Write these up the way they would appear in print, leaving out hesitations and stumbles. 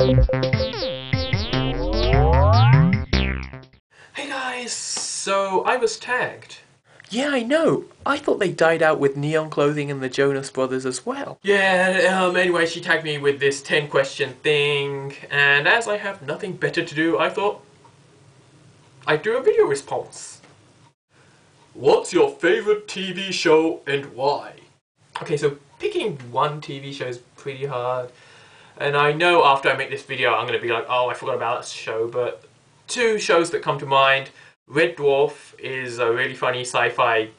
Hey guys, so I was tagged. Yeah, I know. I thought they died out with neon clothing and the Jonas Brothers as well. Yeah, anyway, she tagged me with this 10 question thing, and as I have nothing better to do, I thought I'd do a video response. What's your favorite TV show and why? Okay, so picking one TV show is pretty hard, and I know after I make this video I'm going to be like, oh, I forgot about that show, but two shows that come to mind. Red Dwarf is a really funny sci-fi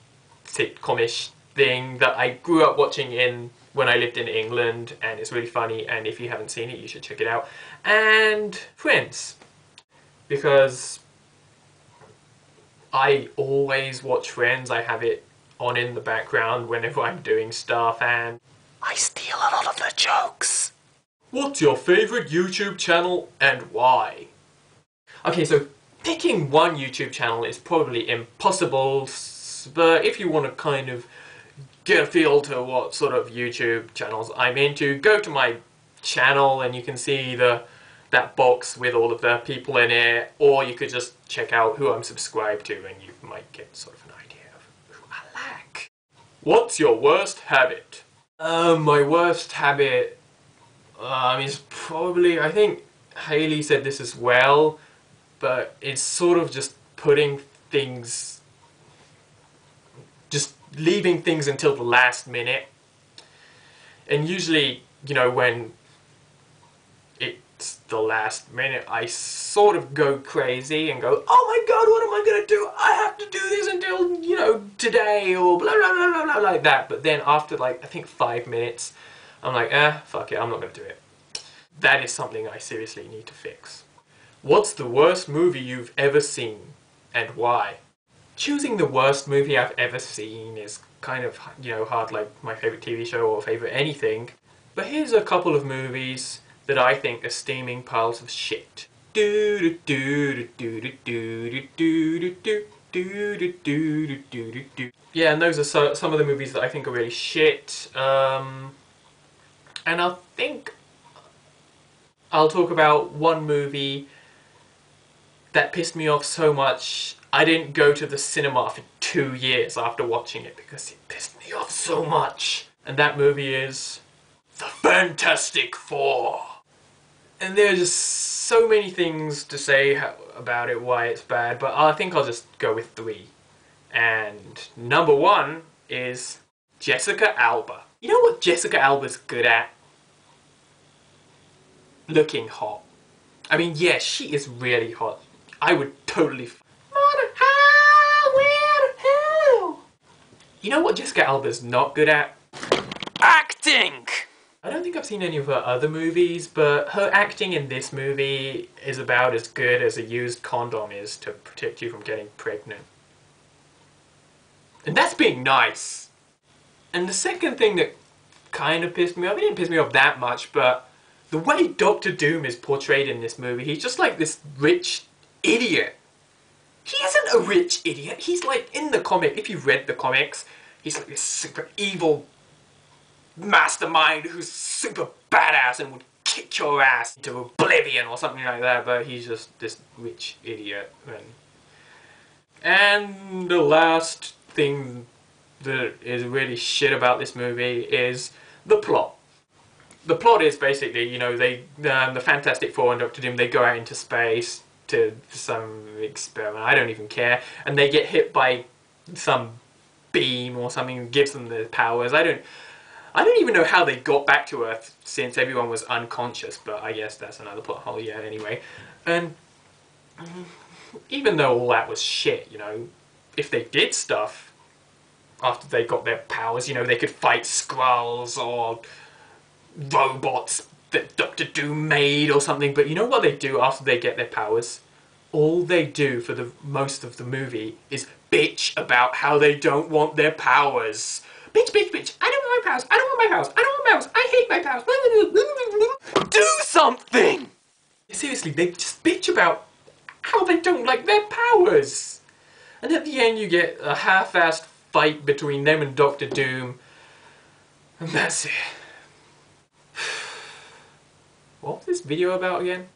sitcom-ish thing that I grew up watching when I lived in England, and it's really funny, and if you haven't seen it you should check it out. And Friends, because I always watch Friends. I have it on in the background whenever I'm doing stuff, and I steal a lot of the jokes. What's your favourite YouTube channel and why? Okay, so picking one YouTube channel is probably impossible, but if you want to kind of get a feel to what sort of YouTube channels I'm into, go to my channel and you can see that box with all of the people in it, or you could just check out who I'm subscribed to and you might get sort of an idea of who I like. What's your worst habit? My worst habit is probably, I think Hayley said this as well, but it's sort of just putting things, just leaving things until the last minute. And usually, you know, when it's the last minute, I sort of go crazy and go, oh my god, what am I gonna do? I have to do this until, you know, today, or blah blah blah blah blah, like that. But then after, like, I think 5 minutes, I'm like, fuck it, I'm not gonna do it. That is something I seriously need to fix. What's the worst movie you've ever seen, and why? Choosing the worst movie I've ever seen is kind of, you know, hard, like my favourite TV show or favourite anything. But here's a couple of movies that I think are steaming piles of shit. Yeah, and those are some of the movies that I think are really shit. And I think I'll talk about one movie that pissed me off so much I didn't go to the cinema for 2 years after watching it because it pissed me off so much. And that movie is The Fantastic Four. And there are just so many things to say about it, why it's bad, but I think I'll just go with 3. And number 1 is Jessica Alba. You know what Jessica Alba's good at? Looking hot. I mean, yeah, she is really hot. I would totally You know what Jessica Alba's not good at? Acting! I don't think I've seen any of her other movies, but her acting in this movie is about as good as a used condom is to protect you from getting pregnant. And that's being nice! And the second thing that kind of pissed me off, it didn't piss me off that much, but the way Dr. Doom is portrayed in this movie, he's just like this rich idiot. He isn't a rich idiot, he's like, in the comic, if you've read the comics, he's like this super evil mastermind who's super badass and would kick your ass into oblivion or something like that, but he's just this rich idiot. And the last thing that is really shit about this movie is the plot. The plot is basically, you know, the Fantastic Four and Dr. Doom, they go out into space to some experiment, I don't even care, and they get hit by some beam or something that gives them the powers. I don't even know how they got back to Earth since everyone was unconscious, but I guess that's another plot hole, yeah, anyway. And even though all that was shit, you know, if they did stuff after they got their powers, you know, they could fight Skrulls or robots that Dr. Doom made or something, but you know what they do after they get their powers? All they do for the most of the movie is bitch about how they don't want their powers. Bitch, bitch, bitch, I don't want my powers, I don't want my powers, I don't want my powers, I hate my powers. Do something! Seriously, they just bitch about how they don't like their powers. And at the end you get a half-assed fight between them and Dr. Doom, and that's it. What was this video about again?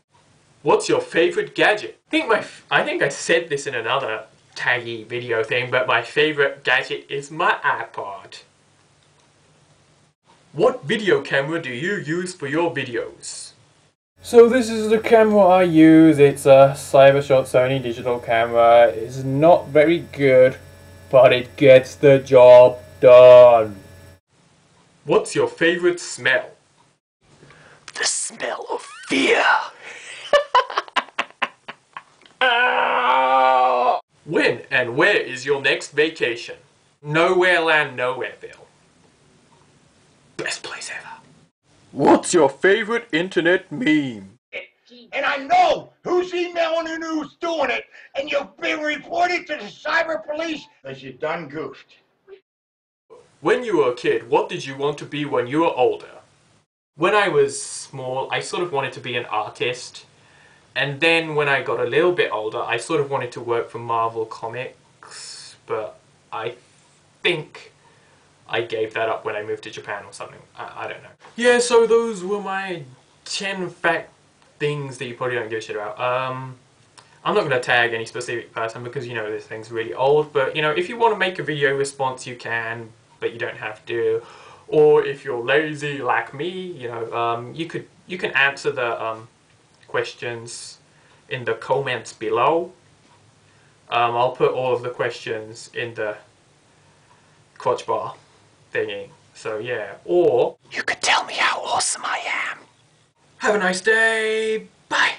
What's your favorite gadget? I think I said this in another taggy video thing, but my favorite gadget is my iPod. What video camera do you use for your videos? So this is the camera I use. It's a Cybershot Sony digital camera. It's not very good, but it gets the job done. What's your favorite smell? The smell of fear. When and where is your next vacation? Nowhere land, Nowhereville. Best place ever. What's your favorite internet meme? And I know who's emailing and who's doing it, and you've been reported to the cyber police because you done goofed. When you were a kid, what did you want to be when you were older? When I was small, I sort of wanted to be an artist. And then when I got a little bit older, I sort of wanted to work for Marvel Comics. But I think I gave that up when I moved to Japan or something. I don't know. Yeah, so those were my 10 fact things that you probably don't give a shit about. I'm not going to tag any specific person because, you know, this thing's really old. But, you know, if you want to make a video response, you can, but you don't have to. Or if you're lazy like me, you know, you can answer the questions in the comments below. I'll put all of the questions in the crotch bar thingy. So yeah, or You could tell me how awesome I am. have a nice day. Bye.